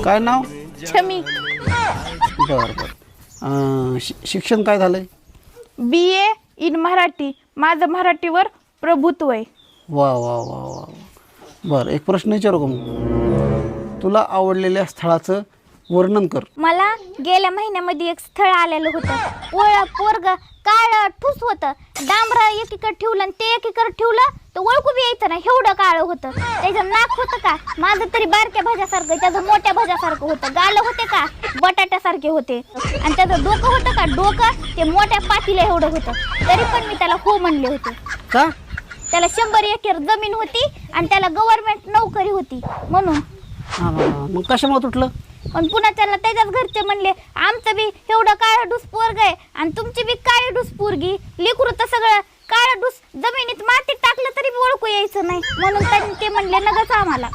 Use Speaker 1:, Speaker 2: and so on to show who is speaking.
Speaker 1: काय नाव?
Speaker 2: छमी.
Speaker 1: बरं बरं. शिक्षण काय झालंय?
Speaker 2: BA in Marathi. माझं मराठीवर प्रभुत्व आहे.
Speaker 1: वा वा वा वा. बरं, एक प्रश्न विचारू का मग? तुला आवडलेल्या स्थळाचं वर्णन कर.
Speaker 3: मला गेल्या महिन्यामध्ये एक स्थळ आलेलं होतं. पोरग काळ ठुस होतं. डांबरा एकीकडे ठेवलं आणि ते एकीकडे ठेवलं तर ओळखू बी यायचं नाही, एवढं काळ होतं. त्याचं नाक होतं का माझं तरी बारक्या भाज्यासारखं, त्याचं मोठ्या भाज्यासारखं होतं. गाल होते का बटाट्यासारखे होते. आणि त्याचं डोकं होतं का डोकं ते मोठ्या पातीला एवढं होतं. तरी पण मी त्याला हो म्हणले होते.
Speaker 1: का?
Speaker 3: त्याला 100 एकर जमीन होती आणि त्याला गव्हर्नमेंट नोकरी होती म्हणून.
Speaker 1: मग कशामुळे तुटलं?
Speaker 3: पण पुन्हा त्याला त्याच्याच घरचे म्हणले आमचं बी एवढं काळं डूस पोरग आहे आणि तुमची बी काळी डूस पोरगी. लेकरू तर सगळं काळं डूस जमिनीत मातीत टाकलं तरी ओळखू यायचं नाही म्हणून त्यांनी ते म्हणले नगच आम्हाला.